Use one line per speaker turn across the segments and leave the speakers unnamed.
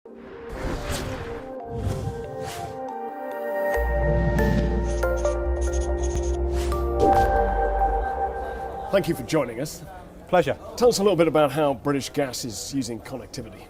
Thank you for joining us.
Pleasure.
Tell us a little bit about how British Gas is using connectivity.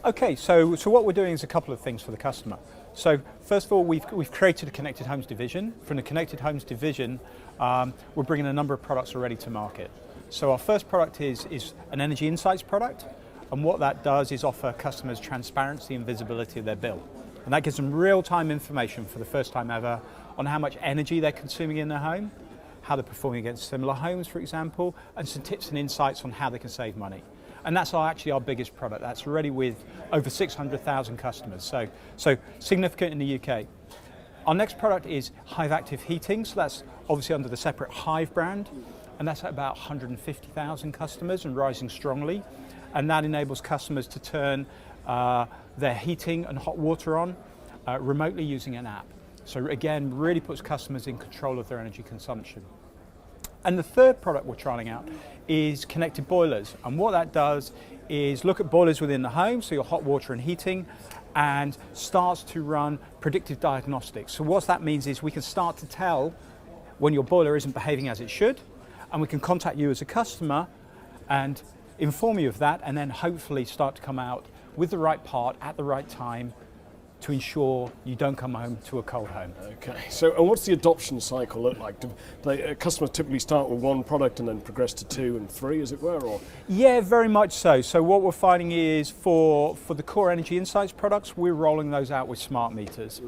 Okay, so what we're doing is a couple of things for the customer. So first of all, we've created a Connected Homes division. From the Connected Homes division, we're bringing a number of products already to market. So our first product is an Energy Insights product, and what that does is offer customers transparency and visibility of their bill. And that gives them real-time information for the first time ever on how much energy they're consuming in their home, how they're performing against similar homes, for example, and some tips and insights on how they can save money. And that's actually our biggest product. That's already with over 600,000 customers, so significant in the UK. Our next product is Hive Active Heating, so that's obviously under the separate Hive brand, and that's at about 150,000 customers and rising strongly. And that enables customers to turn their heating and hot water on remotely using an app. So again, really puts customers in control of their energy consumption. And the third product we're trialing out is connected boilers. And what that does is look at boilers within the home, so your hot water and heating, and starts to run predictive diagnostics. So what that means is we can start to tell when your boiler isn't behaving as it should, and we can contact you as a customer and inform you of that, and then hopefully start to come out with the right part at the right time to ensure you don't come home to a cold home.
Okay, so and what's the adoption cycle look like? Do customers typically start with one product and then progress to 2 and 3, as it were? Or?
Yeah, very much so. So what we're finding is for the core Energy Insights products, we're rolling those out with smart meters.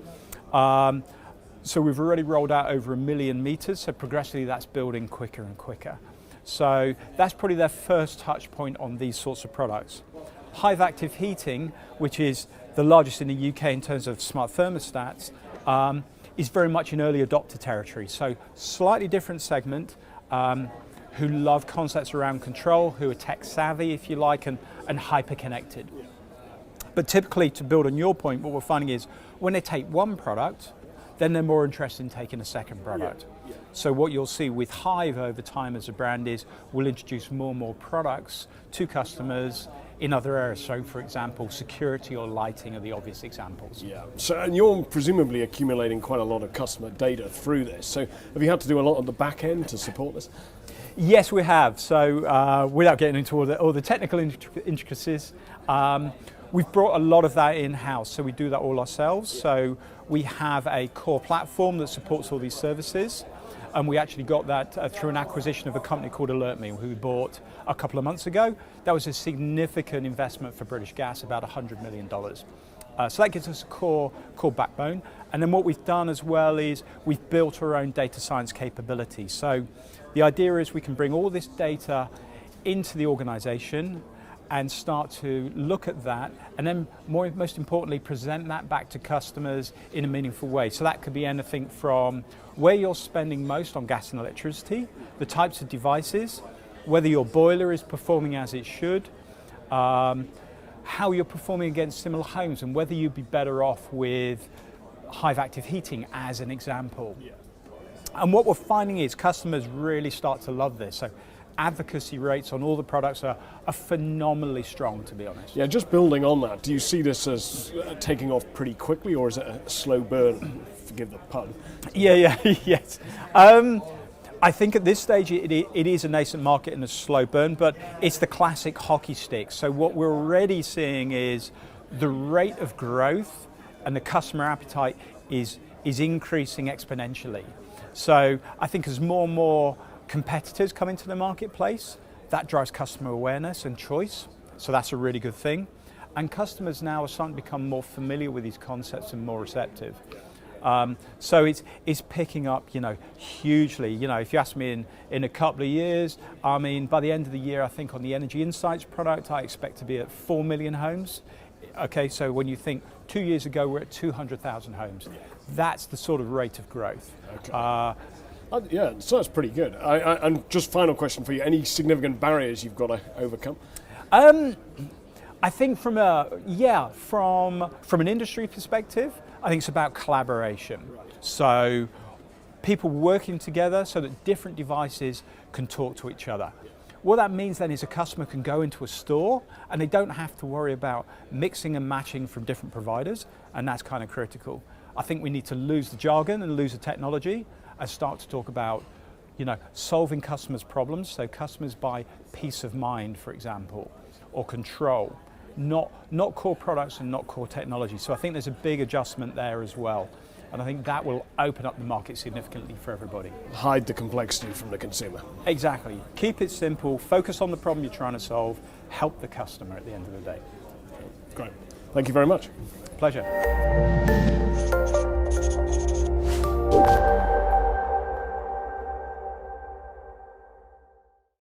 So we've already rolled out over 1 million meters, so progressively that's building quicker and quicker. So that's probably their first touch point on these sorts of products. Hive Active Heating, which is the largest in the UK in terms of smart thermostats, is very much in early adopter territory. So slightly different segment, who love concepts around control, who are tech savvy, if you like, and hyper connected. But typically, to build on your point, what we're finding is when they take one product, then they're more interested in taking a second product. Yeah. So what you'll see with Hive over time as a brand is we'll introduce more and more products to customers in other areas. So for example, security or lighting are the obvious examples.
Yeah. So, and you're presumably accumulating quite a lot of customer data through this. So have you had to do a lot on the back end to support this?
Yes, we have. So without getting into all the technical intricacies, we've brought a lot of that in-house, so we do that all ourselves. So we have a core platform that supports all these services, and we actually got that through an acquisition of a company called AlertMe, who we bought a couple of months ago. That was a significant investment for British Gas, about $100 million. So that gives us a core backbone. And then what we've done as well is we've built our own data science capability. So the idea is we can bring all this data into the organization and start to look at that, and then most importantly, present that back to customers in a meaningful way. So that could be anything from where you're spending most on gas and electricity, the types of devices, whether your boiler is performing as it should, how you're performing against similar homes, and whether you'd be better off with Hive Active Heating as an example. And what we're finding is customers really start to love this. So advocacy rates on all the products are phenomenally strong, to be honest.
Yeah, just building on that, do you see this as taking off pretty quickly, or is it a slow burn? Forgive the pun.
Yeah, yes. I think at this stage it is a nascent market and a slow burn, but it's the classic hockey stick. So what we're already seeing is the rate of growth and the customer appetite is increasing exponentially. So I think as more and more competitors come into the marketplace, that drives customer awareness and choice. So that's a really good thing. And customers now are starting to become more familiar with these concepts and more receptive. So it's picking up, hugely. If you ask me in a couple of years, I mean, by the end of the year, I think on the Energy Insights product, I expect to be at 4 million homes. Okay, so when you think 2 years ago, we're at 200,000 homes. That's the sort of rate of growth.
Okay. Yeah, so that's pretty good. And just final question for you, any significant barriers you've got to overcome?
I think from an industry perspective, I think it's about collaboration. So people working together so that different devices can talk to each other. what that means then is a customer can go into a store and they don't have to worry about mixing and matching from different providers, and that's kind of critical. I think we need to lose the jargon and lose the technology and start to talk about, solving customers' problems. So customers buy peace of mind, for example, or control, not core products and not core technology. So I think there's a big adjustment there as well. And I think that will open up the market significantly for everybody.
Hide the complexity from the consumer.
Exactly. Keep it simple, focus on the problem you're trying to solve, help the customer at the end of the day.
Great. Thank you very much.
Pleasure.